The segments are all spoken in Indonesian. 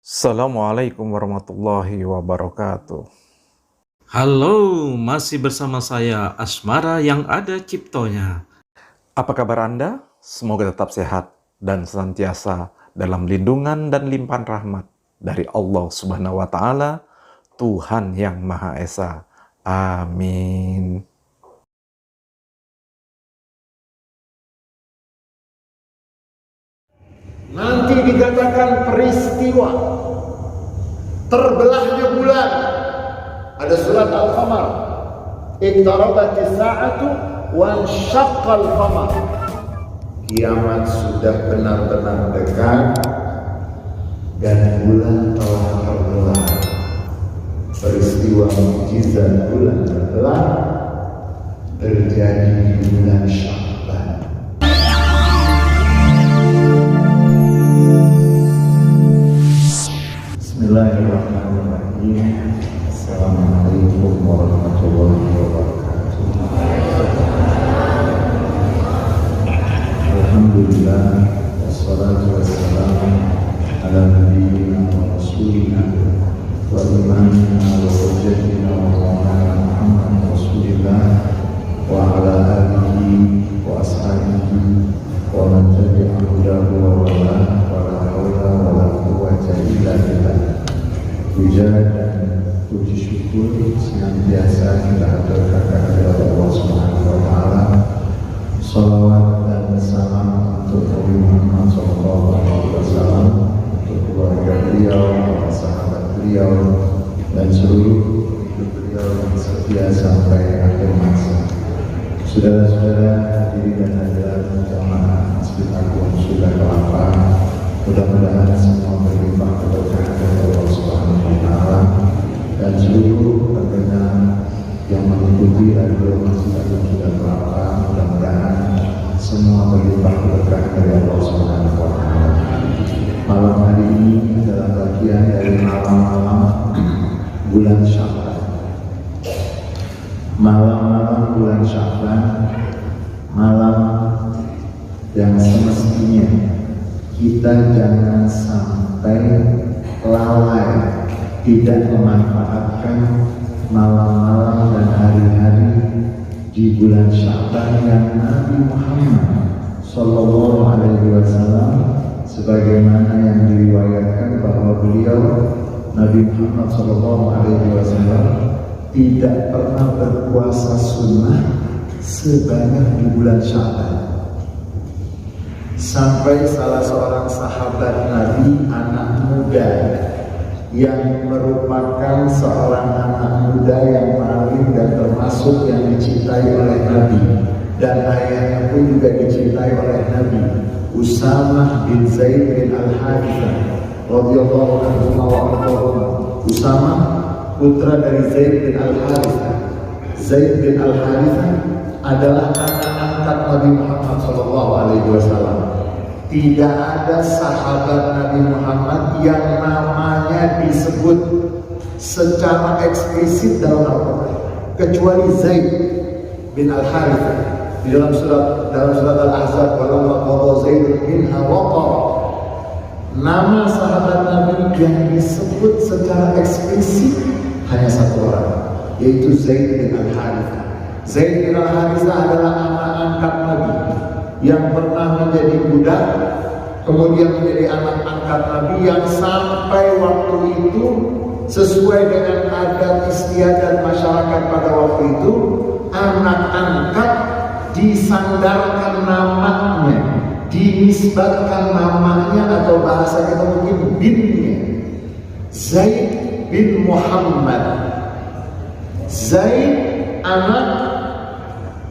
Assalamualaikum warahmatullahi wabarakatuh. Halo, masih bersama saya Asmara yang ada ciptonya. Apa kabar Anda? Semoga tetap sehat dan senantiasa dalam lindungan dan limpahan rahmat dari Allah Subhanahu wa Ta'ala, Tuhan yang Maha Esa. Amin. Nanti dikatakan peristiwa terbelahnya bulan. Ada surat Al-Qamar. Iqtarabatis sa'atu wansyaqqal qamar. Kiamat sudah benar-benar dekat dan bulan telah terbelah. Peristiwa mukjizat bulan terbelah terjadi di bulan Sya'ban. Bismillahirrahmanirrahim. Assalamualaikum warahmatullahi wabarakatuh. Alhamdulillah, wassalatu wassalamu ala nabiyyina wa rasulina wa imamina wa hujjatina wa maulana Muhammad rasulillah wa ala alihi wa ashabihi wa man tabi'a hudahu wa wala wa la haula wa la quwwata illa billah. Puja dan puji syukur senantiasa kita haturkan kepada Allah Subhanahu wa Ta'ala. Salawat dan salam untuk Nabi Muhammad SAW, untuk keluarga beliau, para sahabat beliau, dan seluruh hidup beliau yang setia sampai akhir masa. Saudara-saudara hadirin dan hadirat jamaah Masjid Agung Sunda Kelapa, mudah-mudahan semua berlimpah keberkahan dari Allah Subhanahu wa Ta'ala dan seluruh pendengar yang mengikuti radio Masjid Agung Sunda Kelapa, mudah-mudahan semua berlimpah keberkahan dari Allah Subhanahu wa Ta'ala. Malam hari ini adalah bagian dari malam-malam bulan Sya'ban. Malam-malam bulan Sya'ban, malam yang semestinya kita jangan sampai lalai tidak memanfaatkan malam-malam dan hari-hari di bulan Sya'ban yang Nabi Muhammad Sallallahu Alaihi Wasallam sebagaimana yang diriwayatkan bahwa beliau Nabi Muhammad Sallallahu Alaihi Wasallam tidak pernah berpuasa sunnah sebanyak di bulan Sya'ban. Sampai salah seorang sahabat Nabi, anak muda yang merupakan seorang anak muda yang paling dan termasuk yang dicintai oleh Nabi, dan ayahnya pun juga dicintai oleh Nabi, Usamah bin Zaid bin Al-Harithah radhiyallahu anhu wa ardhahuma. Usamah putra dari Zaid bin Al-Harithah. Zaid bin Al-Harithah adalah anak angkat Nabi Muhammad SAW. Tidak ada sahabat Nabi Muhammad yang namanya disebut secara eksplisit dalam Al-Quran kecuali Zaid bin Al-Harithah. Di dalam surat Al-Ahzab, walamma qada Zaid minha waqara, nama sahabat Nabi yang disebut secara eksplisit hanya satu orang, yaitu Zaid bin Al-Harithah. Zaid bin Al-Harithah adalah anak angkat Nabi yang pernah menjadi budak, kemudian menjadi anak angkat Nabi, yang sampai waktu itu sesuai dengan adat istiadat masyarakat pada waktu itu, anak angkat disandarkan namanya, dinisbatkan namanya atau bahasa kita mungkin binnya, Zaid bin Muhammad. Zaid anak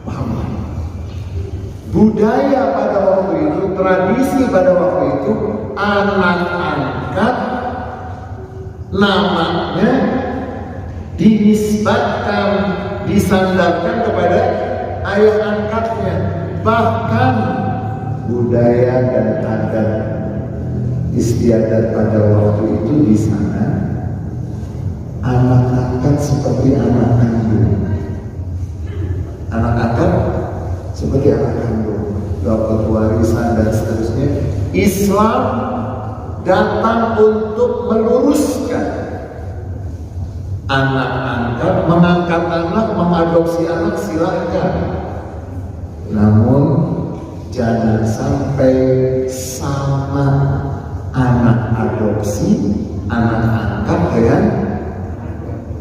Muhammad. Budaya pada waktu itu, tradisi pada waktu itu, anak angkat namanya dinisbatkan, disandarkan kepada ayah angkatnya. Bahkan budaya dan adat istiadat pada waktu itu di sana, anak angkat seperti anak kandung. Anak angkat seperti anak kandung, dapat warisan dan seterusnya. Islam datang untuk silahkan. Namun jangan sampai sama anak adopsi, anak angkat dengan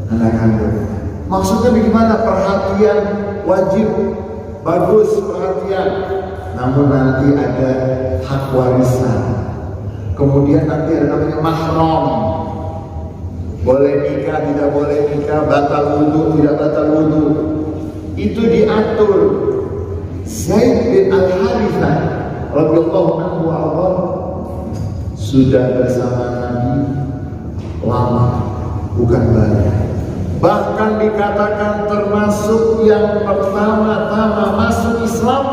anak kandung. Maksudnya bagaimana? Perhatian wajib, bagus perhatian. Namun nanti ada hak warisan. Kemudian nanti ada namanya mahram. Boleh nikah, tidak boleh nikah, batal wudhu, tidak batal wudhu. Itu diatur. Zaid bin Al-Harithah radhiyallahu anhu Allah sudah bersama Nabi lama, bukan baru. Bahkan dikatakan termasuk yang pertama-tama masuk Islam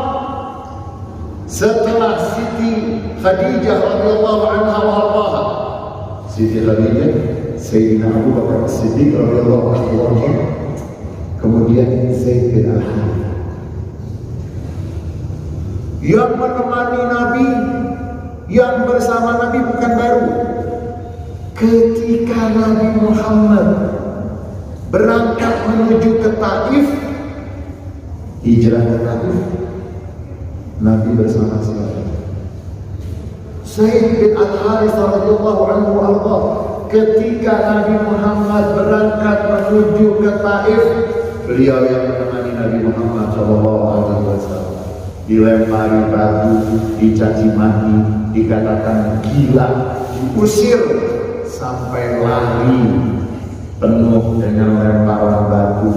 setelah Siti Khadijah radhiyallahu anha wa ardaha. Siti Khadijah, Sayyidina Abu Bakar Siddiq radhiyallahu anhu wa ardaha. Kemudian Zaid bin Al-Harithah yang menemani Nabi, yang bersama Nabi bukan baru. Ketika Nabi Muhammad berangkat menuju ke Taif, hijrah ke Taif, Nabi bersama siapa? Zaid bin Al-Harithah radhiyallahu anhu arda. Ketika Nabi Muhammad berangkat menuju ke Taif, beliau yang menemani Nabi Muhammad sallallahu alaihi wasallam. Dilempari batu, dicaci maki, dikatakan gila, diusir sampai lari penuh dengan lemparan batu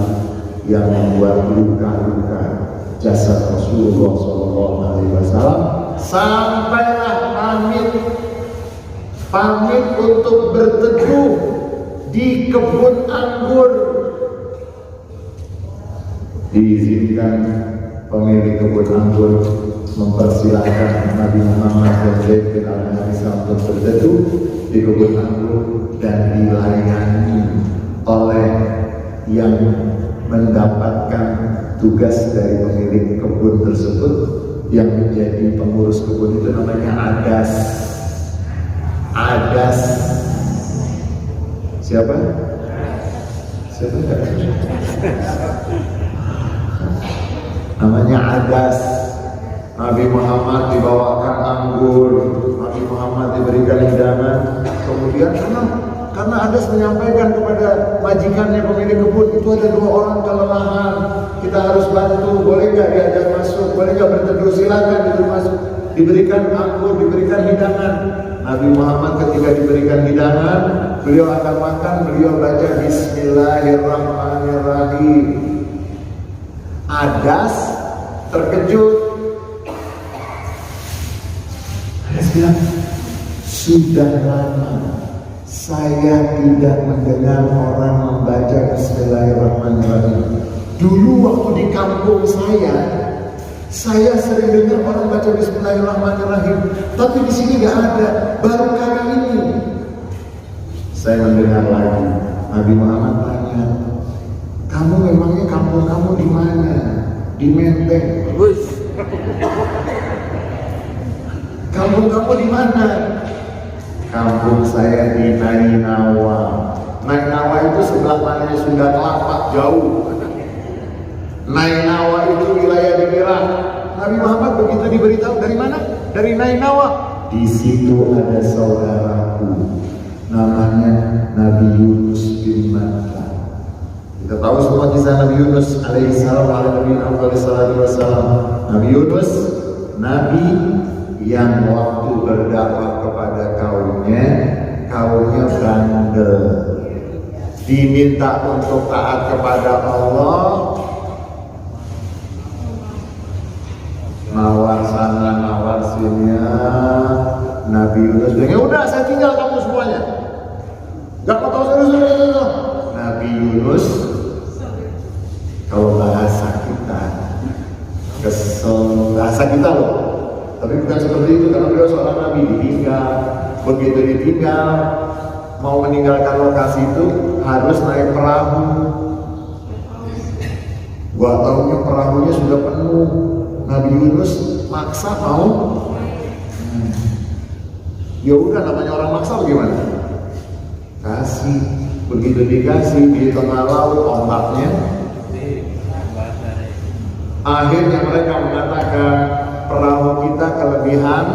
yang membuat luka-luka jasad Rasulullah SAW. Sampailah pamit untuk berteduh di kebun anggur. Diizinkan pemilik kebun anggur mempersilahkan Nabi Muhammad dan Zaid bin Al-Harithah untuk berteduh di kebun anggur dan dilayani oleh yang mendapatkan tugas dari pemilik kebun tersebut, yang menjadi pengurus kebun itu namanya Adas. Adas siapa? Siapa? Namanya Adas. Nabi Muhammad dibawakan anggur, Nabi Muhammad diberikan hidangan. Kemudian karena Adas menyampaikan kepada majikannya pemilik kebun, itu ada 2 orang kelelahan, kita harus bantu, boleh nggak diajak masuk, boleh nggak berteduh, silakan itu masuk. Diberikan anggur, diberikan hidangan. Nabi Muhammad ketika diberikan hidangan, beliau akan makan, beliau baca Bismillahirrahmanirrahim. Adas terkejut. Adas bilang, sudah lama saya tidak mendengar orang membaca Bismillahirrahmanirrahim. Dulu waktu di kampung saya sering dengar orang baca Bismillahirrahmanirrahim, tapi di sini nggak ada. Baru kali ini saya mendengar lagi. Nabi Muhammad tanya, kamu memangnya kampung kamu di mana? Di Menteng. Kampung kamu di mana? Kampung saya di Nainawa. Nainawa itu sebelah mananya Sunda Kelapa, jauh. Nainawa itu wilayah di Irak. Nabi Muhammad begitu diberitahu, dari mana? Dari Nainawa. Di situ ada saudaraku, namanya Nabi Yunus bin Matta. Kita tahu semua kisah Nabi Yunus alaihissalam. Nabi Yunus, Nabi yang waktu berdakwah kepada kaumnya bandel, diminta untuk taat kepada Allah, nawar sana nawar sini. Nabi Yunus bilang, ya udah saya tinggal kamu semuanya, gak mau tahu suruh. Nabi Yunus, kalau bahasa kita kesel, bahasa kita loh, tapi bukan seperti itu, karena beliau seorang Nabi. Ditinggal, begitu ditinggal, mau meninggalkan lokasi itu harus naik perahu. Gua tahunya perahunya sudah penuh. Nabi Yunus maksa mau. Ya udah, namanya orang maksa bagaimana? Kasih. Begitu dikasih, di tengah laut ombaknya Akhirnya mereka mengatakan perahu kita kelebihan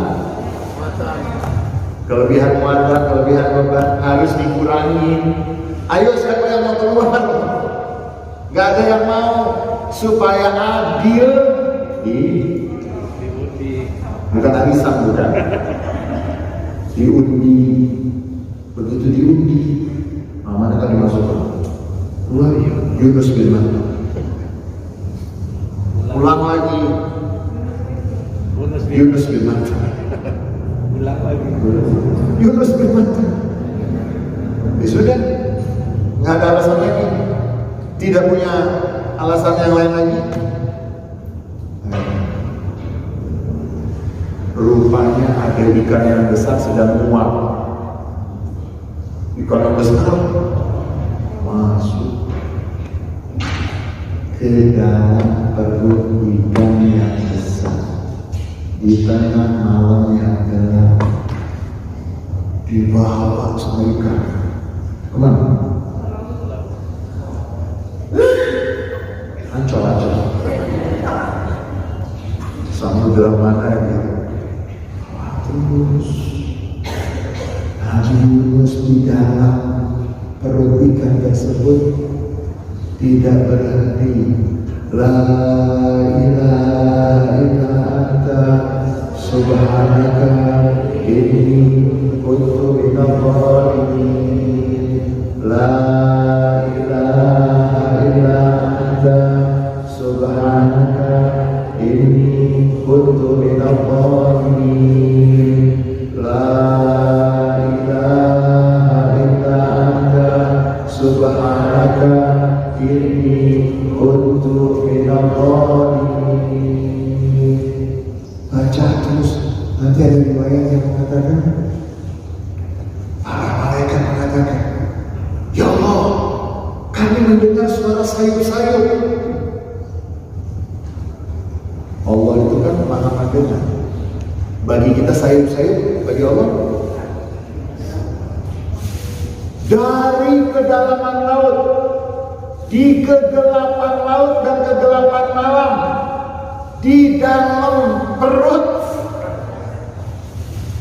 muatan, kelebihan beban, harus dikurangi. Ayo siapa yang mau keluar? Gak ada yang mau. Supaya adil bukan arisan, bukan diundi. Begitu diundi, mana kan dimasukkan? Keluar Yunus bin Matta. Ulang lagi Yunus bin Matta. Yunus bin Matta. Ya sudah, nggak ada alasan lagi. Tidak punya alasan yang lain lagi. Rupanya ada ikan yang besar sedang muak. Ikan yang besar masuk ke dalam perut ikan yang besar di tengah malam yang gelap, dibawa sama ikan kemana? Ancol-ancol samudera mana gitu. Terus Nabi Yunus di dalam perut ikan tersebut tidak berhenti. La ilaha illa anta subhanaka inni kuntu minadh dhalimin. La ilaha illa anta subhanaka inni kuntu minadh dhalimin. La ilaha illa anta subhanaka inni kuntu minadh dhalimin. Baca terus, nanti ada riwayat yang mengatakan para malaikat mengatakan, ya Allah, kami mendengar suara sayup-sayup. Allah itu kan maha mendengar. Bagi kita sayup-sayup, bagi Allah dari kedalaman laut, di kegelapan laut dan kegelapan malam, di dalam perut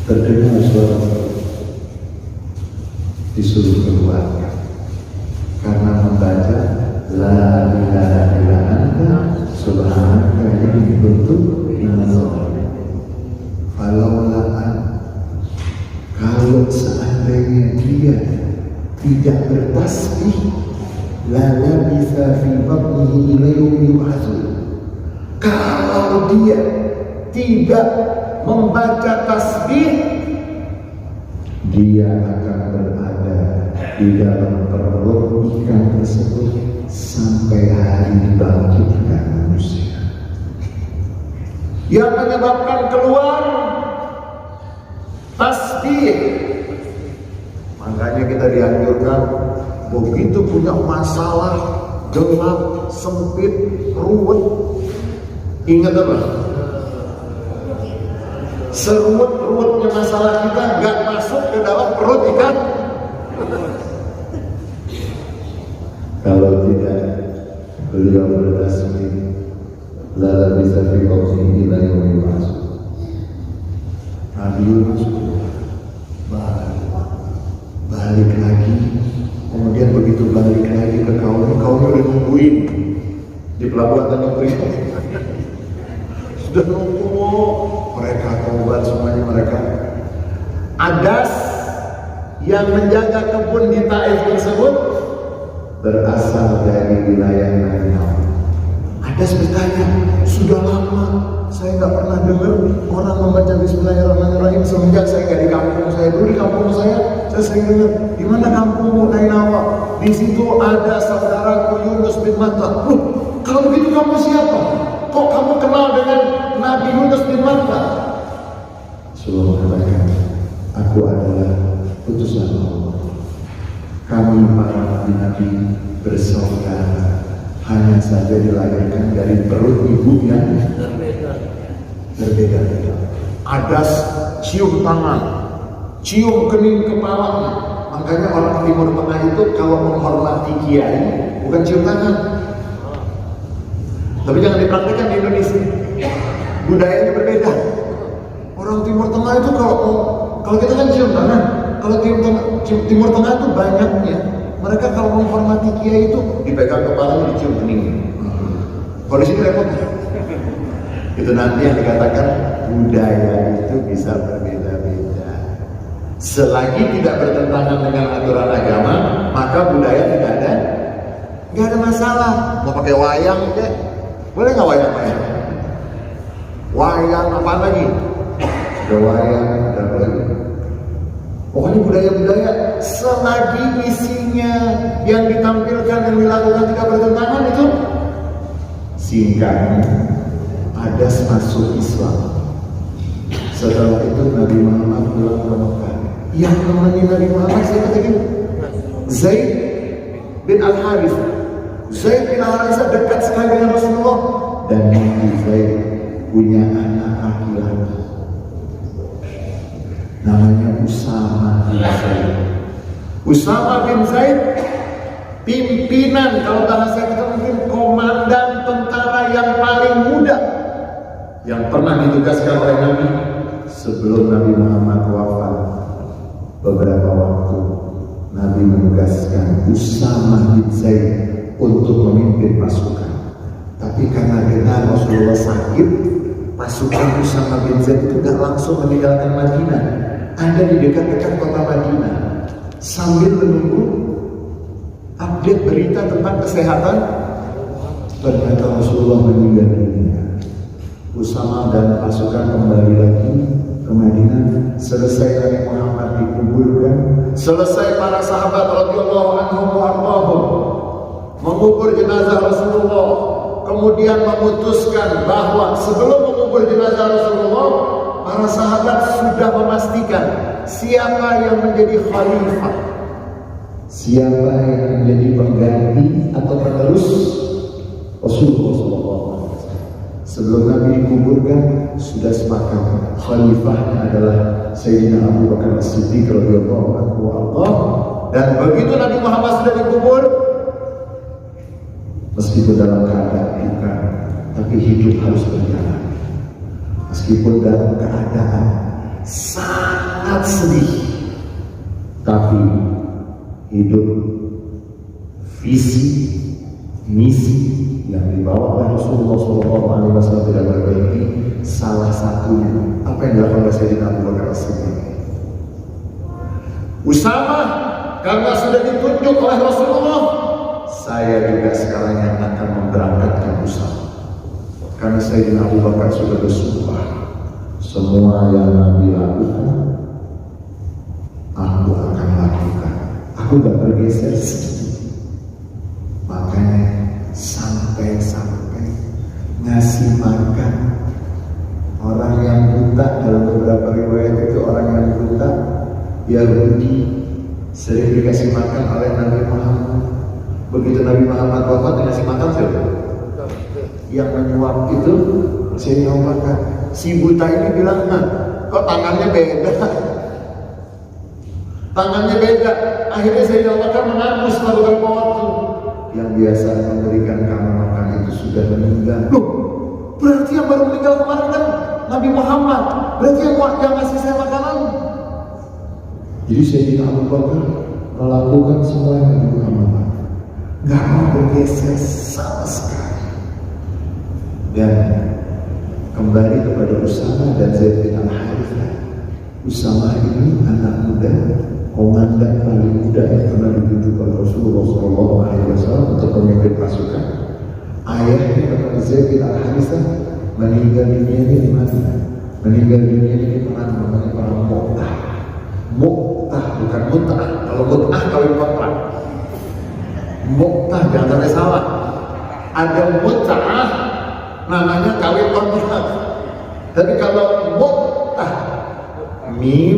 terdengar suara disuruh keluar karena membaca la ilaha illa anta subhanaka inni kuntu minadh dhalimin. Kalau seandainya dia tidak bertasbih, la labitha fi batnihi ila yaumi yub'atsun. Kalau dia tidak membaca tasbih, dia akan berada di dalam perut ikan tersebut sampai hari dibangkitkan manusia. Yang menyebabkan keluar tasbih. Makanya kita dianjurkan begitu punya masalah gelap, sempit, ruwet, ingat apa? Seruwet-ruwetnya masalah kita gak masuk ke dalam perut ikan. Kalau tidak, beliau bertasbih, la bisa fi qawsihi la yaumi yub'atsun. Nabi Yunus balik lagi, kemudian begitu balik lagi ke kaumnya udah nungguin di pelabuhan Tanjung Priok. Sudah nunggu, mereka taubat semuanya mereka. Adas yang menjaga kebun di Taif tersebut berasal dari wilayah Nainawa. Adas bertanya, sudah lama saya nggak pernah dengar orang membaca Bismillahirrahmanirrahim semenjak saya nggak di kampung saya. Dulu di kampung saya sering dengar. Di mana kampungmu Nainawa? Di situ ada saudaraku Yunus bin Matta. Kalau begitu kamu siapa? Kok kamu kenal dengan Nabi Yunus bin Matta? Rasulullah mengatakan, aku adalah utusan Allah. Kami para nabi bersaudara, hanya saja dilahirkan dari perut ibu yang berbeda-beda. Adas cium tangan, cium kening kepalanya. Makanya orang Timur Tengah itu kalau menghormati kiai bukan cium tangan. Tapi jangan dipraktikkan di Indonesia. Budayanya berbeda. Orang Timur Tengah itu kalau kita kan cium tangan. Kalau Timur Tengah itu banyaknya mereka kalau menghormati kiai itu dipegang kepalanya, dicium keningnya. Kalau di sini repot. Itu nanti yang dikatakan budaya itu bisa berbeda-beda. Selagi tidak bertentangan dengan aturan agama, maka budaya tidak ada masalah. Mau pakai wayang deh, boleh nggak wayang? Wayang apa lagi? Ada wayang, ada apa lagi? Pokoknya budaya-budaya selagi isinya yang ditampilkan dan dilakukan tidak bertentangan itu singkatnya ada masuk Islam. Setelah itu Nabi Muhammad pulang ke Mekah. Yang namanya Nabi Muhammad siapa tadi? Zaid bin Al-Harith. Zaid bin Al-Harith dekat sekali dengan Rasulullah dan Nabi Zaid punya anak laki-laki namanya Usama bin Zaid. Usama bin Zaid pimpinan, kalau bahasa kita mungkin komandan tentara yang paling muda yang pernah ditugaskan oleh Nabi sebelum Nabi Muhammad wafat. Beberapa waktu Nabi menugaskan Usama bin Zaid untuk memimpin pasukan. Tapi karena dengar Rasulullah sakit, pasukan Usama bin Zaid itu gak langsung meninggalkan Madinah, ada di dekat-dekat kota Madinah sambil menunggu update berita tentang kesehatan. Ternyata Rasulullah meninggal dunia. Usama dan pasukan kembali lagi ke Madinah. Selesai Nabi Muhammad dikuburkan, selesai para sahabat radhiyallahu anhum wa ardhahum mengubur jenazah Rasulullah, kemudian memutuskan bahwa sebelum mengubur jenazah Rasulullah, para sahabat sudah memastikan siapa yang menjadi khalifah, siapa yang menjadi pengganti atau penerus Rasulullah SAW. Sebelum Nabi dikuburkan sudah sepakat khalifahnya adalah Sayyidina Abu Bakar As-Siddiq radhiyallahu anhu Allah. Dan begitu Nabi Muhammad sudah dikubur, meskipun dalam keadaan duka, tapi hidup harus berjalan. Meskipun dalam keadaan sangat sedih, tapi hidup visi misi yang dibawa oleh Rasulullah SAW tidak berhenti. Salah satunya apa yang dilakukan oleh Sayyidina Abu Bakar As-Siddiq. Usama karena sudah ditunjuk oleh Rasulullah, saya juga sekarang yang akan memberangkatkan Usama. Karena Sayyidina Abu Bakar sudah bersumpah, semua yang Nabi lakukan aku akan lakukan. Aku gak bergeser sedikit. Makanya sampai ngasih makan orang yang buta, dalam beberapa riwayat itu orang yang buta Yahudi sering dikasih makan oleh Nabi Muhammad. Begitu Nabi Muhammad wafat, dikasih makan siapa? Yang menyuap itu Sayyidina Abu Bakar. Si buta ini bilang, kok tangannya beda? Tangannya beda. Akhirnya Sayyidina Abu Bakar menangis beberapa waktu. Yang biasa memberikan kamu makan itu sudah meninggal. Loh, berarti yang baru meninggal kemarin kan Nabi Muhammad. Berarti yang ngasih saya makanan. Jadi Sayyidina Abu Bakar melakukan semua yang Nabi Muhammad, gak mau bergeser sama sekali. Dan kembali kepada Usama dan Zaid bin Al-Harith. Usama ini anak muda, komandan paling muda yang pernah ditunjuk oleh Rasulullah SAW untuk memimpin pasukan. Ayahnya kepada Zaid bin Al-Harith meninggal dunia di mana? Meninggal dunia di perang namanya perang Mu'tah. Mu'tah bukan Mut'ah. Kalau Mut'ah kawin kontrak. Mu'tah jangan sampai salah. Ada Mut'ah namanya kawin kontrak. Tapi kalau Mu'tah, mim,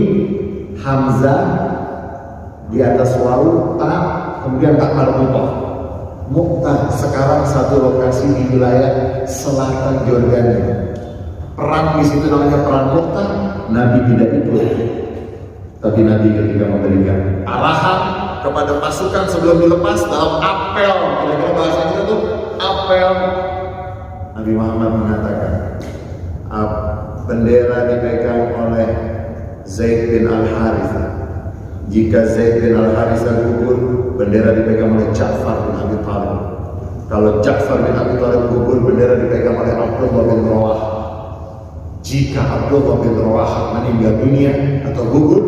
hamzah di atas wawu, ta, kemudian tak marbutoh. Mu'tah sekarang satu lokasi di wilayah selatan Jordania. Perang di situ namanya perang Mu'tah. Nabi tidak ikut, tapi Nabi ketika memberikan arahan kepada pasukan sebelum dilepas dalam apel, kira-kira bahasanya itu apel Nabi Muhammad mengatakan, bendera dipegang oleh Zaid bin Al-Harithah. Jika Zaid bin Al-Harithah gugur, bendera dipegang oleh Ja'far bin Abi Thalib. Kalau Ja'far bin Abi Thalib gugur, bendera dipegang oleh Abdullah bin Rawah. Jika Abdullah bin Rawah meninggal dunia atau gugur,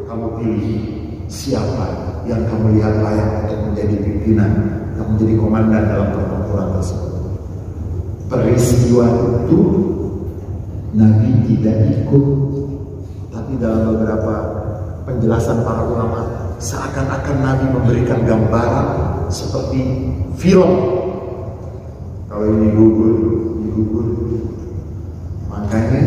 kamu pilih siapa yang kamu lihat layak untuk menjadi pimpinan, yang menjadi komandan dalam pertempuran tersebut. Peristiwa itu Nabi tidak ikut, tapi dalam beberapa penjelasan para ulama seakan-akan Nabi memberikan gambaran seperti film. Kalau ini gugur, ini gugur. Makanya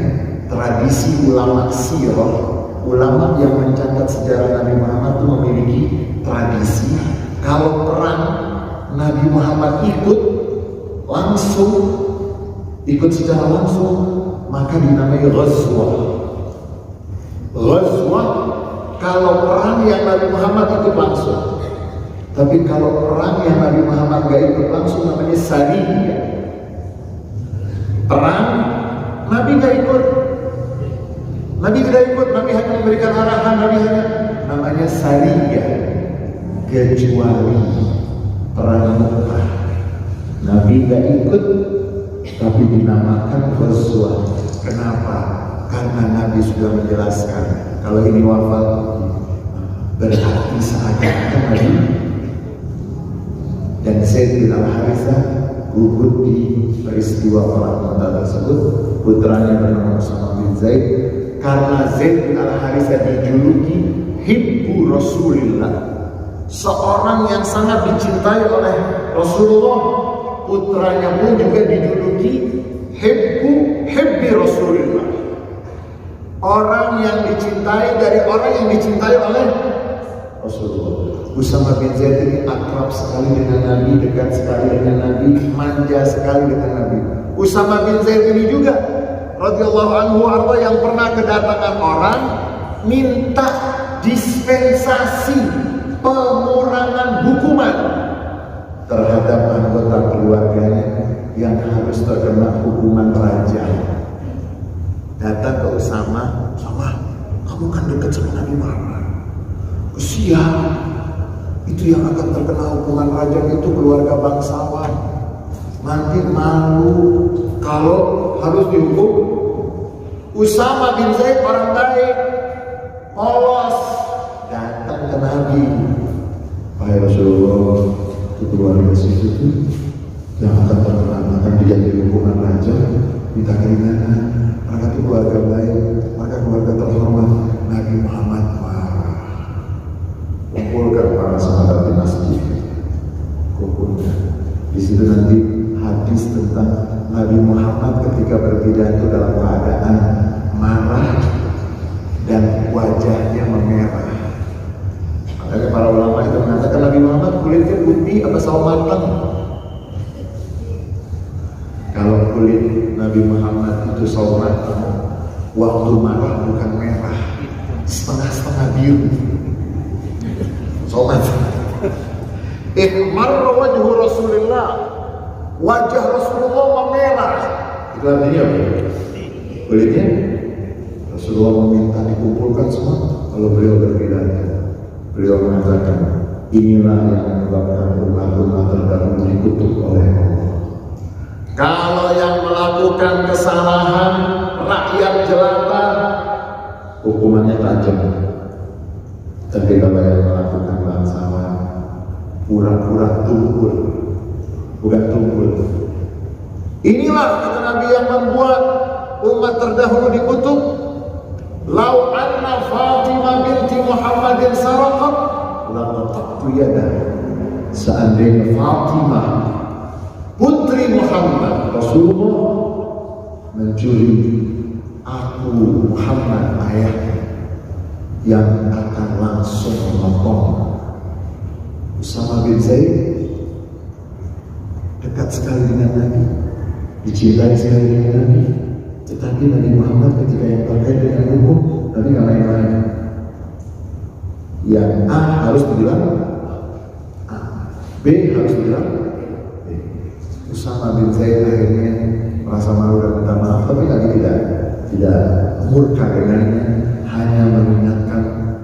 tradisi ulama sirah, ulama yang mencatat sejarah Nabi Muhammad itu memiliki tradisi kalau perang Nabi Muhammad ikut langsung, ikut secara langsung, maka dinamai ghazwah. Ghazwah kalau perang yang Nabi Muhammad ikut langsung. Tapi kalau perang yang Nabi Muhammad gak ikut langsung namanya sariyah. Perang Nabi gak ikut, Nabi tidak ikut, Nabi hanya memberikan arahan, Nabi hanya namanya sariyah. Kecuali perang Mekah, Nabi gak ikut, tapi dinamakan ghazwah. Kenapa? Karena Nabi sudah menjelaskan kalau ini wafat berarti seakan-akan Nabi. Dan Zaid bin Al-Harithah gugur di peristiwa perang Mekah tersebut. Putranya bernama Usama bin Zaid. Karena Zaid bin Al-Harithah dijuluki Hibbu Rasulillah, seorang yang sangat dicintai oleh Rasulullah. Putranya pun juga dijuluki Hibbi Rasulillah, orang yang dicintai dari orang yang dicintai oleh Rasulullah. Usama bin Zaid ini akrab sekali dengan Nabi, dekat sekali dengan Nabi, manja sekali dengan Nabi. Usama bin Zaid ini juga radhiyallahu anhu arwah yang pernah kedatangan orang minta dispensasi pengurangan hukuman terhadap anggota keluarganya yang harus terkena hukuman rajam. Datang ke Usama, kamu kan dekat sama Nabi Muhammad. Siap, itu yang akan terkena hukuman rajam itu keluarga bangsawan. Nanti malu kalau harus dihukum. Usama bin Zaid orang baik, polos, datang ke Nabi. Wahai Rasulullah, itu keluarga situ itu yang akan terkena, akan dijadi hukuman rajam, minta keringanan. Mereka itu keluarga baik, mereka keluarga terhormat. Nabi Muhammad marah, kumpulkan para sahabat di masjid, kumpulkan. Di situ nanti hadis tentang Nabi Muhammad ketika berpidato dalam keadaan marah dan wajahnya memerah. Makanya para ulama itu mengatakan Nabi Muhammad kulitnya putih apa sawo matang. Kalau kulit Nabi Muhammad itu sawo matang, waktu marah bukan merah, setengah-setengah biru. Sawo matang. Ihmarra wajhu Rasulullah, wajah Rasulullah memerah. Itu artinya apa? Kulitnya Rasulullah meminta dikumpulkan semua. Kalau beliau berpidato, beliau mengatakan, inilah yang menyebabkan umat-umat terdahulu dikutuk oleh Allah. Kalau yang melakukan kesalahan rakyat jelata, hukumannya tajam. Tapi kalau yang melakukan bangsawan, pura-pura tunggul, bukan tunggul. Inilah kata Nabi yang membuat umat terdahulu dikutuk. Lau anna Fatimah binti Muhammadin saraqat laqattu yadaha. Seandainya Fatimah putri Muhammad Rasulullah mencuri, aku Muhammad ayahnya yang akan langsung memotong. Usama bin Zaid dekat sekali dengan Nabi, dicintai sekali dengan Nabi. Tetapi Nabi Muhammad ketika yang terkait dengan hukum, Nabi nggak main-main. Yang A harus bilang A, B harus bilang B. Usama bin Zaid akhirnya merasa malu dan minta maaf, tapi lagi tidak murka dengannya, hanya mengingatkan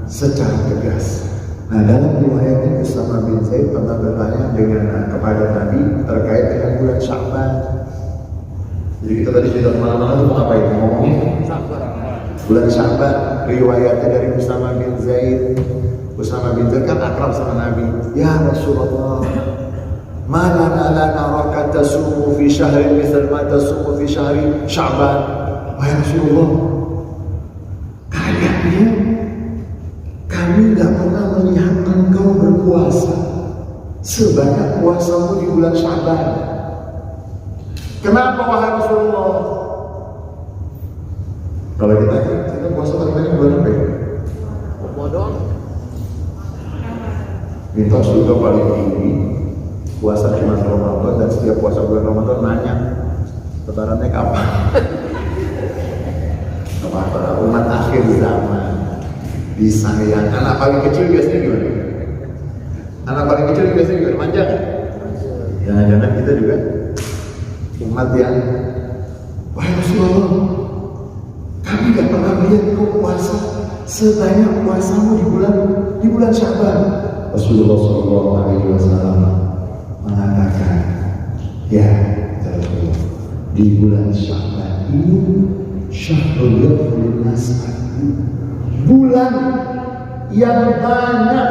secara tegas. Nah, dalam riwayatnya Usama bin Zaid pernah bertanya kepada Nabi terkait dengan bulan Sya'ban. Jadi kita tadi sudah kemana-mana tuh mau ngapain? Ngomongin bulan Sya'ban. Riwayatnya dari Usama bin Zaid. Usama bin Zaid kan akrab sama Nabi. Ya Rasulullah, ma lana la naraka tasumu fi syahrin misal ma tasumu fi syahri Sya'ban. Wahai Rasulullah, kayaknya kami tidak pernah melihat engkau berpuasa sebanyak puasamu di bulan Sya'ban. Kenapa wahai Rasulullah? Kalau kita puasa paling bulan apa ya? Bodoh. Minta surga paling tinggi, puasa cuma Ramadan, dan setiap puasa bulan Ramadan nanya lebarannya kapan? Apa umat akhir zaman disayang. Anak paling kecil biasanya gimana? Anak paling kecil biasanya gimana? Manja kan? Jangan-jangan kita juga umat yang, wahai Rasulullah, kami gak pernah melihat kau puasa sebanyak puasamu di bulan Sya'ban. Rasulullah SAW mengatakan, ya Rasulullah, di bulan Sya'ban ini syahrul yadkhulun nas, bulan yang banyak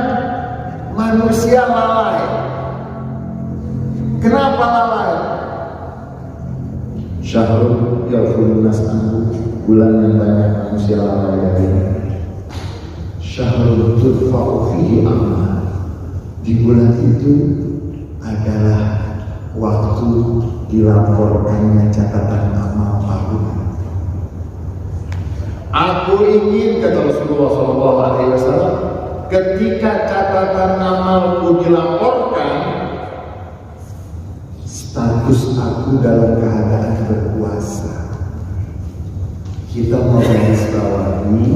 manusia lalai. Kenapa lalai? Syahrul yadkhulun nas, bulan yang banyak manusia lalai darinya. Syahrul turfa'u fihi amal, di bulan itu adalah waktu dilaporkannya catatan amal tahunan. Aku ingin, kata Rasulullah SAW, ketika catatan amalku dilaporkan, status aku dalam keadaan berpuasa. Kita mau mengetahui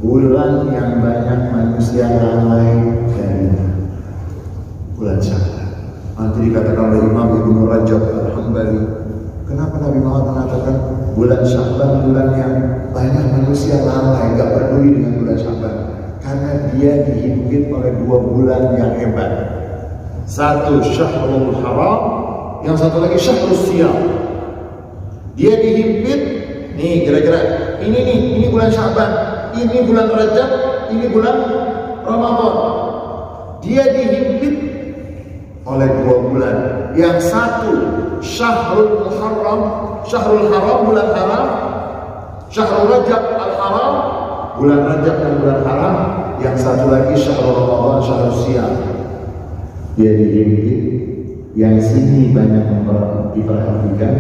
bulan yang banyak manusia lalai dari bulan Sya'ban. Nanti dikatakan oleh Imam Ibnu Rajab Al-Hambali, kenapa Nabi Muhammad mengatakan bulan Sya'ban bulan yang banyak manusia lalai, gak peduli dengan bulan Sya'ban? Karena dia dihimpit oleh dua bulan yang hebat. Satu Syahrul Haram, yang satu lagi Syahrul Siyam. Dia dihimpit, nih kira-kira ini bulan Sya'ban, ini bulan Rajab, ini bulan Ramadan. Dia dihimpit oleh dua bulan. Yang satu Syahrul Muharram, Syahrul Haram, bulan haram. Syahrul Rajab Al-Haram, bulan Rajab dan bulan haram. Yang satu lagi Syahrul Ramadan, Syahrul Siyam. Dia dihimpit. Yang sini banyak diperhatikan,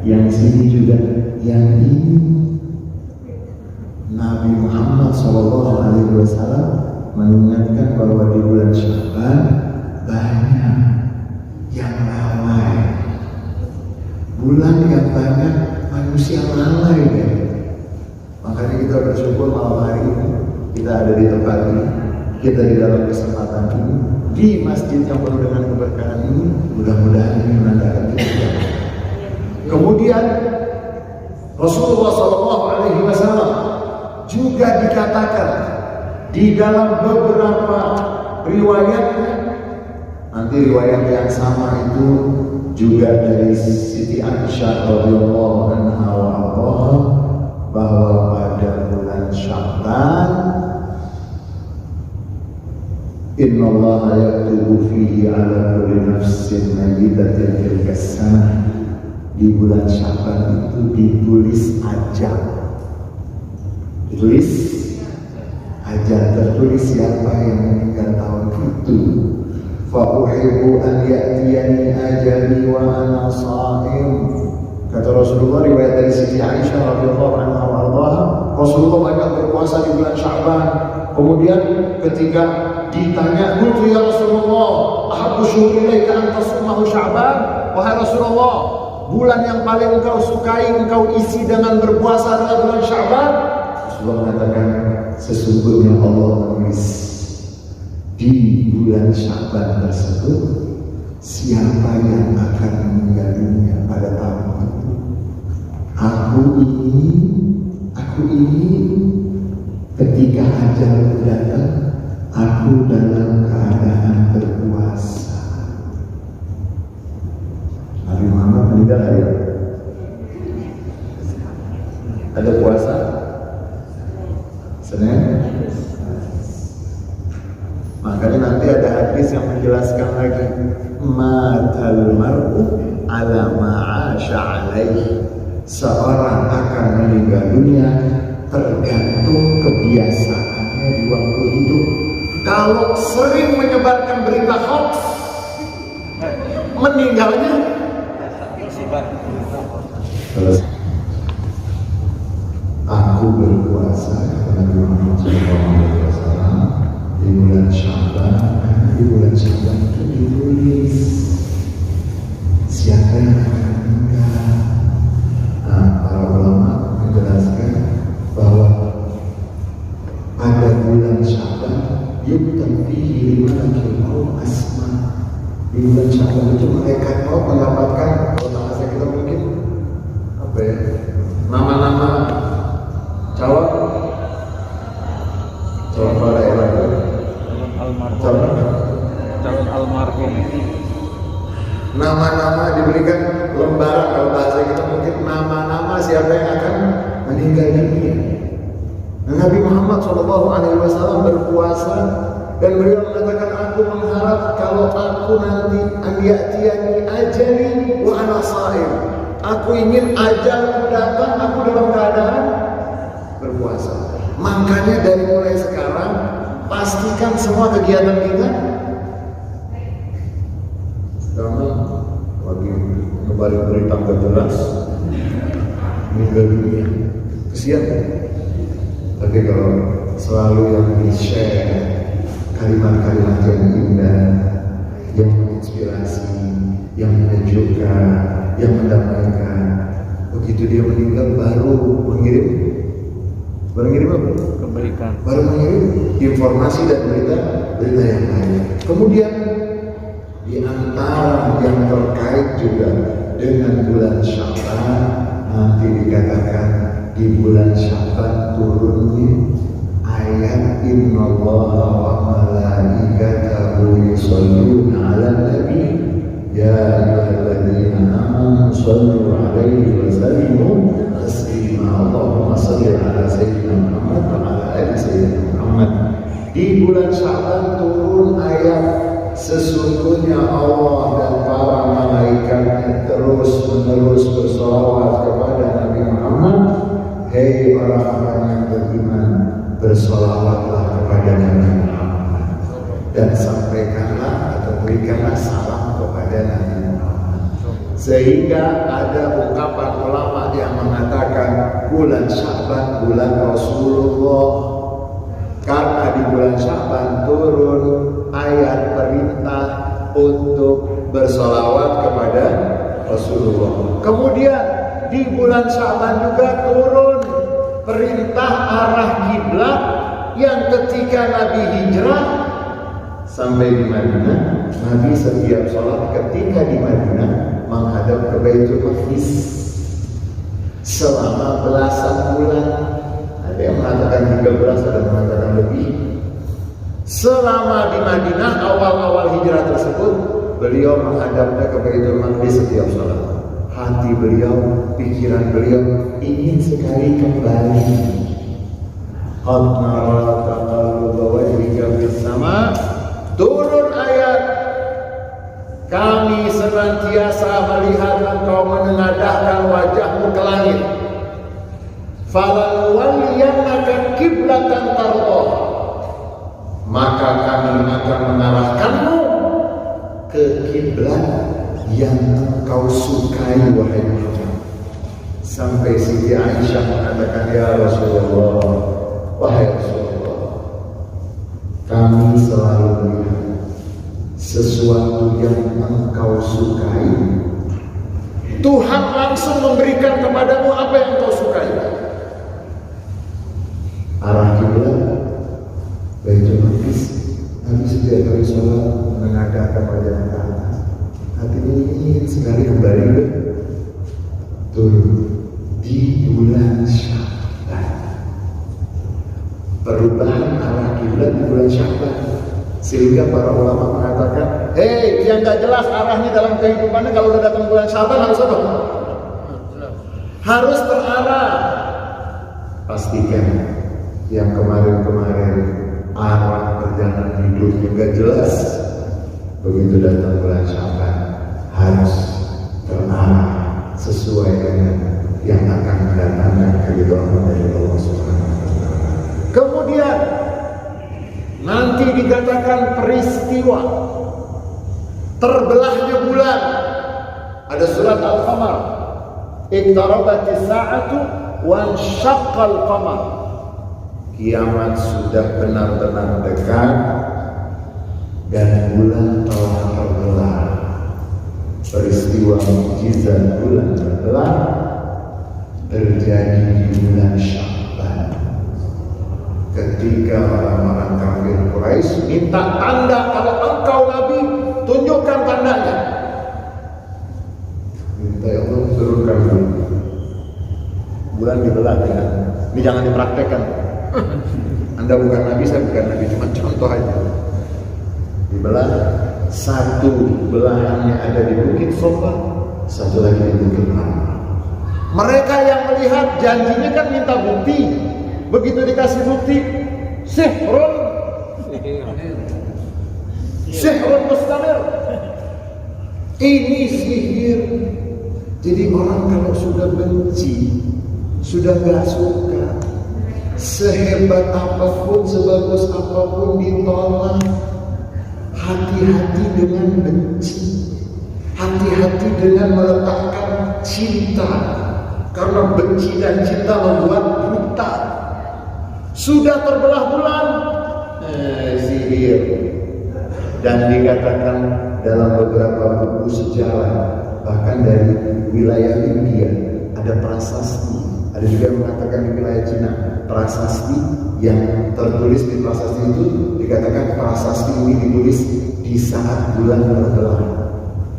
yang sini juga, yang ini Nabi Muhammad SAW mengingatkan bahwa di bulan Sya'ban banyak yang lalai, bulan yang banyak manusia lalai ya. Makanya kita bersyukur malam hari ini kita ada di tempat ini, kita di dalam kesempatan ini, di masjid yang penuh dengan keberkahan ini. Mudah-mudahan ini menandakan kita. Kemudian Rasulullah SAW juga dikatakan di dalam beberapa riwayatnya, nanti riwayat yang sama itu juga dari Siti Aisyah radhiyallahu anha wa ardhaha, bahwa pada bulan Sya'ban innallaha yaktubu fihi ala kulli nafsin mayyitatin tilka sanah. Di bulan Sya'ban itu ditulis ajal. Ditulis ajal, tertulis siapa yang meninggal tahun itu. Fa uhibbu an ya'tiyani ajali wa ana sha'im. Kata Rasulullah, riwayat dari Siti Aisyah radhiyallahu anha wa ardhaha, Rasulullah banyak berpuasa di bulan Sya'ban. Kemudian ketika ditanya, "Qultu ya Rasulullah, ahabbu syuhri ilaika an tasummahu Sya'ban?" Wahai Rasulullah, bulan yang paling engkau sukai, engkau isi dengan berpuasa adalah bulan Sya'ban. Rasulullah mengatakan, sesungguhnya Allah menulis di bulan Sya'ban tersebut siapa yang akan meninggal dunia pada tahun itu. Aku ini ketika ajal datang, aku dalam keadaan berpuasa. Nabi Muhammad meninggal hari apa? Ada puasa? Senin? Makanya nanti ada hadis yang menjelaskan lagi, matal mar'u ala ma'asha alaihi. Seorang akan meninggal dunia tergantung kebiasaannya di waktu hidup. Kalau sering menyebarkan berita hoax, meninggalnya terus. Aku berpuasa Nabi Muhammad SAW di bulan Syaban. Di bulan Syaban itu ditulis siapa yang akan meninggal. Para ulama menjelaskan bahwa pada bulan Syaban yuktab fihi limanakil maut asma. Di bulan Syaban itu malaikat maut mendapatkan, kalau bahasa kita mungkin apa ya, nama-nama calon daerah, calon almarhum. Nama-nama diberikan lembaran, kalau bahasa kita mungkin nama-nama siapa yang akan meninggal dunia. Nah, Nabi Muhammad SAW berpuasa dan beliau mengatakan, aku mengharap kalau aku nanti aniyatiyani ajali wa ana shaim. Aku ingin ajalku datang, aku dalam keadaan berpuasa. Makanya dari mulai sekarang pastikan semua kegiatan kita sekarang lagi ngebarin berita gak jelas meninggal dunia, kesian kan? Tapi kalau selalu yang di-share kalimat-kalimat yang indah, yang menginspirasi, yang menyejukkan, yang mendamaikan, begitu dia meninggal baru mengirim apa? Kebaikan. Baru mengirim informasi dan berita yang lain. Kemudian di antara yang terkait juga dengan bulan Syaban, nanti dikatakan di bulan Syaban turunnya ayat innallaha wa malaikatahu yusholluna 'alan nabi ya ayyuhalladzina amanu shallu 'alaihi wa sallimu taslima. Allahumma shalli 'ala sayyidina Muhammad wa 'ala ali sayyidina Muhammad. Di bulan Syaban turun ayat, sesungguhnya Allah dan para malaikatnya terus-menerus bersolawat kepada Nabi Muhammad. Hei orang-orang yang beriman, bersolawatlah kepada Nabi Muhammad dan sampaikanlah atau berikanlah salam kepada Nabi Muhammad. Sehingga ada ungkapan ulama yang mengatakan bulan Syaban bulan Rasulullah, karena di bulan Syaban turun ayat perintah untuk bersolawat kepada Rasulullah. Kemudian di bulan Syaban juga turun perintah arah kiblat, yang ketika Nabi hijrah sampai di Madinah, Nabi setiap sholat ketika di Madinah menghadap ke Baitul Maqdis selama belasan bulan. Ada yang mengatakan 13, ada yang mengatakan lebih. Selama di Madinah awal-awal hijrah tersebut, beliau menghadapnya ke Baitul Maqdis setiap sholat. Hati beliau, pikiran beliau ingin sekali kembali. Qad nara taqalluba wajhika fis sama. Turun ayat, kami senantiasa melihat engkau menengadahkan wajahmu ke langit. Falanwalliyannaka qiblatan tardhah, maka kami akan mengarahkanmu ke kiblat yang engkau sukai, wahai Muhammad. Sampai Siti Aisyah mengatakan, ya Rasulullah, wahai Rasulullah, kami selalu melihat sesuatu yang engkau sukai, Tuhan langsung memberikan kepadamu apa yang engkau sukai. Arah kiblat Baitul Maqdis. Nabi setiap kali sholat menengadahkan wajahnya ke atas. hatinya ingin sekali kembali turun di bulan Sya'ban. Perubahan arah kiblat di bulan Sya'ban, sehingga para ulama mengatakan, yang gak jelas arahnya dalam kehidupannya kalau udah datang bulan Sya'ban harus apa? Harus terarah. Pastikan yang kemarin-kemarin arah perjalanan hidupnya gak jelas, begitu datang bulan Sya'ban harus terarah sesuai dengan yang akan mendatangkan keridhaan dari Allah Subhanahu wa Ta'ala. Kemudian nanti dikatakan peristiwa terbelahnya bulan. Ada surat Al-Qamar, iqtarabatis sa'atu wa ansyaqqal qamar. Kiamat sudah benar-benar dekat dan bulan telah terbelah. Peristiwa mukjizat bulan terbelah terjadi di bulan Sya'ban, ketika orang-orang kafir Quraisy minta tanda, kalau engkau Nabi tunjukkan tandanya. Minta ya Allah turunkan bulan dibelah ya. Ini jangan dipraktekkan. Anda bukan Nabi, saya bukan Nabi, cuma contoh aja. Dibelah, satu belahannya ada di Bukit Sofa, satu lagi di Bukit Arafah. Mereka yang melihat janjinya kan minta bukti. Begitu dikasih bukti, sihrun mustamir. Ini sihir. Jadi orang kalau sudah benci, sudah gak suka, sehebat apapun, sebagus apapun ditolak, hati-hati dengan benci, hati-hati dengan meletakkan cinta, karena benci dan cinta membuat buta. Sudah terbelah bulan, sihir. Dan dikatakan dalam beberapa buku sejarah, bahkan dari wilayah India ada prasasti, ada juga yang mengatakan di wilayah Cina prasasti yang tertulis di prasasti itu dikatakan prasasti ini ditulis di saat bulan terbelah.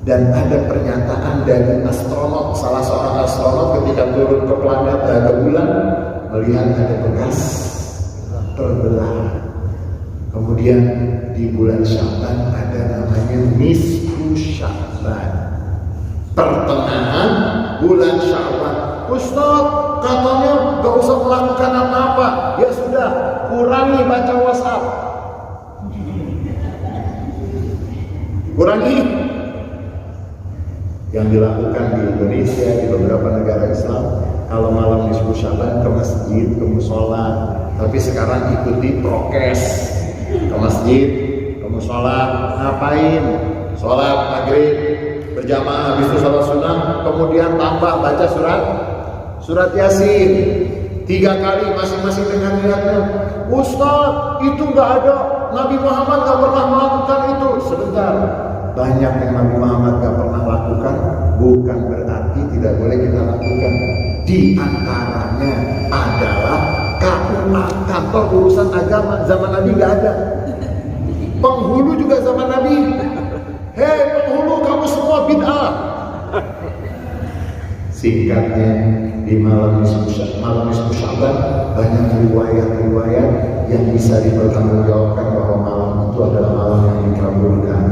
Dan ada pernyataan dari astronot, salah seorang astronot ketika turun ke planet ke bulan melihat ada bekas terbelah. Kemudian di bulan Sya'ban ada namanya nisfu Sya'ban, pertengahan bulan Sya'ban. Ustaz, katanya gak usah melakukan apa-apa. Ya sudah, kurangi baca WhatsApp. Kurangi. Yang dilakukan di Indonesia, di beberapa negara Islam, kalau malam nisfu Sya'ban ke masjid, ke musola. Tapi sekarang ikuti prokes, ke masjid, ke musola, ngapain? Sholat maghrib berjamaah, habis itu sholat sunnah, kemudian tambah baca surat Yasin 3 kali, masing-masing dengan niatnya. Ustaz, itu nggak ada, Nabi Muhammad nggak pernah melakukan itu. Sebentar, banyak yang Nabi Muhammad nggak pernah lakukan bukan berarti tidak boleh kita lakukan. Di antaranya adalah kantor urusan agama zaman Nabi nggak ada. Penghulu juga zaman Nabi. Hei penghulu, kamu semua bid'ah. Singkatnya, di malam nisfu Sya'ban banyak riwayat-riwayat yang bisa dipertanggungjawabkan bahwa malam itu adalah malam yang dikabulkan.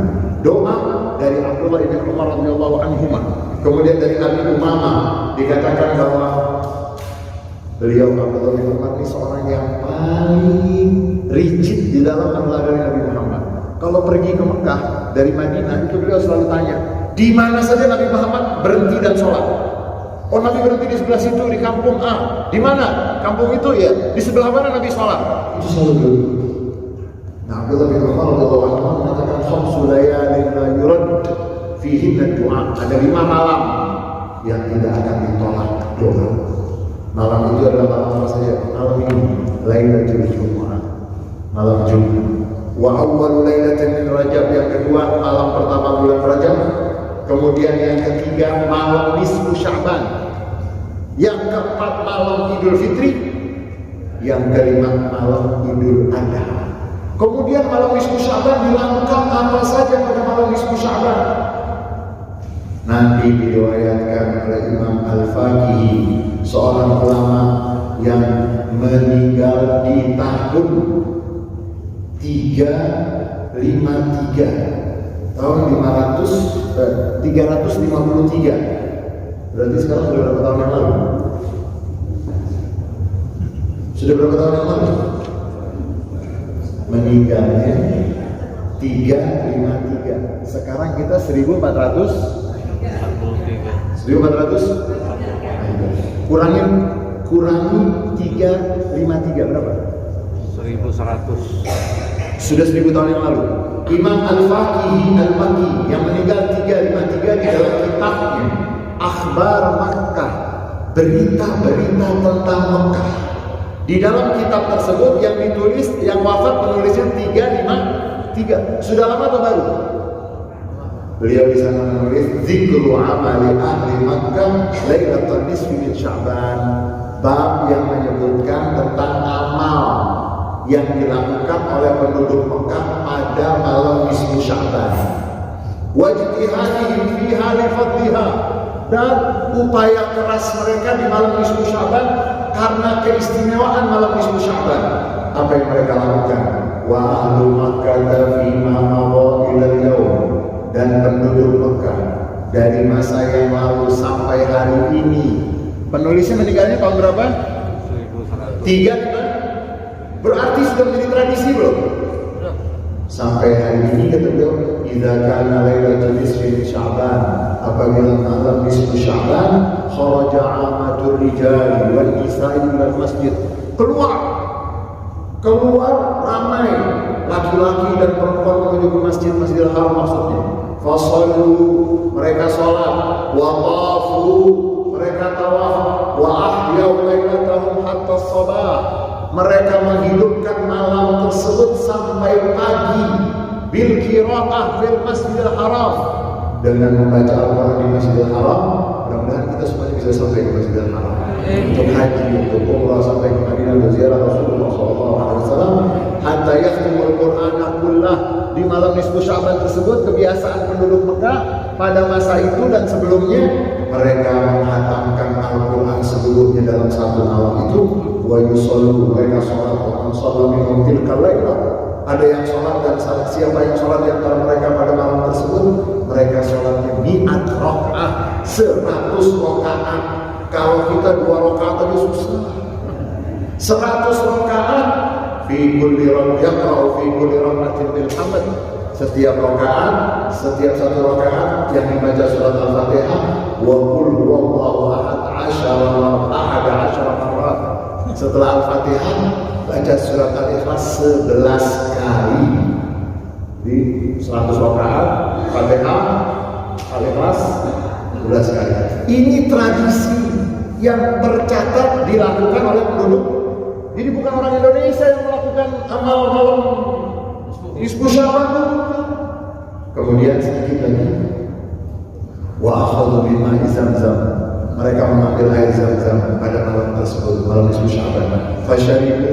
Doa dari Abdullah bin Umar radhiyallahu anhuma, kemudian dari Abi Umamah dikatakan bahwa beliau Abdullah bin Umar ini seorang yang paling rigid di dalam meneladani Nabi Muhammad. Kalau pergi ke Mekah dari Madinah itu beliau selalu tanya, di mana saja Nabi Muhammad berhenti dan sholat. Oh, Nabi berhenti di sebelah situ, di kampung A. Di mana? Kampung itu ya. Di sebelah mana Nabi sholat? Itu selalu dulu. Nah, Abdullah bin Umar radhiyallahu anhu mengatakan khamsu layalin la yurad fihinna du'a. Ada 5 malam yang tidak akan ditolak doa. Malam itu adalah malam apa saja? Malam ini Lailatul Jumu'ah, malam Jumat. Wa awwalu lailatin min Rajab, yang kedua malam pertama bulan Rajab. Kemudian yang ketiga malam nisfu Sya'ban. Yang keempat malam Idul Fitri. Yang kelima malam Idul Adha. Kemudian malam nisfu Sya'ban dilakukan apa saja pada malam nisfu Sya'ban? Nanti diriwayatkan oleh Imam Al-Faqihi, seorang ulama yang meninggal di tahun 353, tahun 353. Berarti sekarang sudah berapa tahun yang lalu? Sudah berapa tahun yang lalu? Meninggalnya 353. Sekarang kita 1400. 1400? Kurangi 353 berapa? 1100. Sudah 1000 tahun yang lalu. Imam Al-Faqihi Al-Makki yang meninggal 353 di dalam kitabnya Akhbar Makkah, berita-berita tentang Mekah. Di dalam kitab tersebut yang ditulis, yang wafat penulisnya 353. Sudah lama atau baru? Beliau di sana menulis Zikru amali ahli Makkah Lailatul Nisfi min Sya'ban, bab yang menyebutkan tentang amal yang dilakukan oleh penduduk Mekah pada malam nisfu Sya'ban. Wajtihadihim fiha li fadliha, dan upaya keras mereka di malam nisfu Sya'ban karena keistimewaan malam nisfu Sya'ban. Apa yang mereka lakukan? Wa ahlu Makkah fima mawa ila al-yawm, dan penduduk Mekah dari masa yang lalu sampai hari ini. Penulisnya meninggalnya tahun berapa? 3. Berarti sudah menjadi tradisi belum? Sampai hari ini kata beliau, idza kana lailatul nisfi Sya'ban, apabila malam nisfu Sya'ban, kharaja 'amatur rijal wal nisa'i minal masjid. Keluar ramai laki-laki dan perempuan menuju ke Masjidil Haram maksudnya. Fasallu, mereka sholat, wa tafu, mereka tawaf, wa ahyau lailatahum hatta sabah, mereka menghidupkan malam tersebut sampai pagi. Bil qiraah fil Masjidil Haram, dengan membaca Al-Quran di Masjidil Haram. Mudah-mudahan kita semuanya bisa sampai ke Masjidil Haram untuk haji, untuk umrah, sampai ke Madinah berziarah Rasulullah SAW. Hatta yakhtimul Qur'ana kullah, di malam nisfu Sya'ban tersebut kebiasaan penduduk Mekah pada masa itu dan sebelumnya, mereka menghatamkan Al-Quran seluruhnya dalam satu malam itu. Wa yusallu, mereka sholat, wa man shalla minhum tilkal lailah, ada yang sholat, dan siapa yang sholat di antara mereka pada malam tersebut, mereka sholatnya mi'at rakaat, 100 rakaat. Kalau kita 2 rakaat aja susah. 100 rakaat. Fi kulli yaqra'u fi kulli rak'atin bil hamd. Setiap rakaat, setiap satu rakaat yang dibaca surat Al-Fatihah, wa qul huwallahu ahad 10 marrat. Setelah Al-Fatihah baca surat Al-Ikhlas 11 kali. Di 100 rakaat, Fatihah, Al-Ikhlas 11 kali. Ini tradisi yang tercatat dilakukan oleh penduduk. Jadi bukan orang Indonesia yang melakukan amal malam nisfu Sya'ban. Kemudian sedikit lagi, wa akhadhu min ma'i Zamzam, mereka mengambil air Zamzam pada malam tersebut, malam nisfu Sya'ban. Fasyaribu,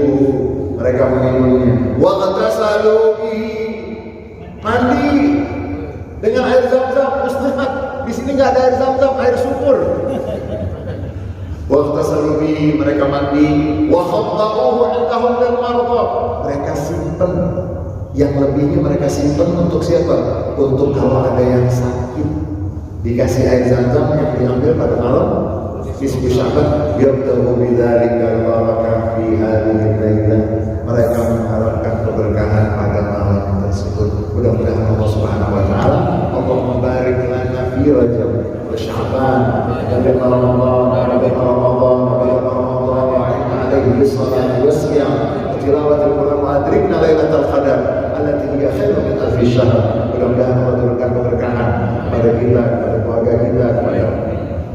mereka meminumnya. Wa qatasalu bihi, mandi dengan air Zamzam. Ustaz, di sini nggak ada air Zamzam, air sumur. Wa qatasalu bihi, mereka mandi. Wa khadda'uhu 'indahum lil marḍā, mereka simpan. Yang lebihnya mereka simpan untuk siapa? Untuk kalau ada yang sakit, dikasih air Zamzam yang diambil pada malam nisfu Sya'ban. Yabtaghu bidzalika barakah fi hadhihi lailah, mereka mengharapkan keberkahan pada malam tersebut. Mudah-mudahan Allah Subhanahu wa taala Allah membarik lana fi Rajab wa Sya'ban wa Ramadan wa inna alaihi bis-salati was-siyam wa tilawatil Qur'an wa adrikna lailatal qadar allati hiya khairun min alfi syahr. Mudah-mudahan Allah turunkan keberkahan kepada kita, kepada keluarga kita, kepada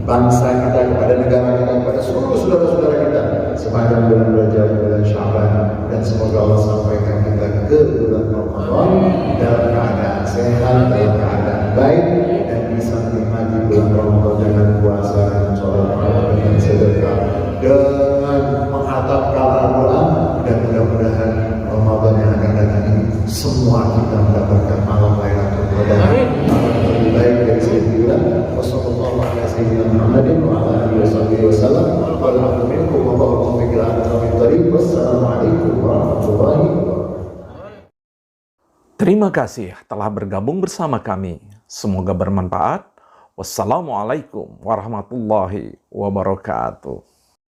bangsa kita, kepada negara kita, kepada seluruh saudara-saudara kita sepanjang bulan Rajab, bulan Sya'ban, dan semoga Allah sampaikan kita ke bulan Ramadan dalam keadaan sehat, dalam keadaan baik, dan bisa menikmati bulan Ramadan dengan puasa, dengan sholat, dengan sedekah, dengan menghatamkan Al-Quran, dan mudah-mudahan Ramadan yang akan datang ini semua kita mendapatkan malam Lailatul Qadar, malam terbaik dari sekian bulan. sayyidina Muhammadin wa ala alihi wasallam. Wassalamualaikum warahmatullahi wabarakatuh. Terima kasih telah bergabung bersama kami. Semoga bermanfaat. Wassalamualaikum warahmatullahi wabarakatuh.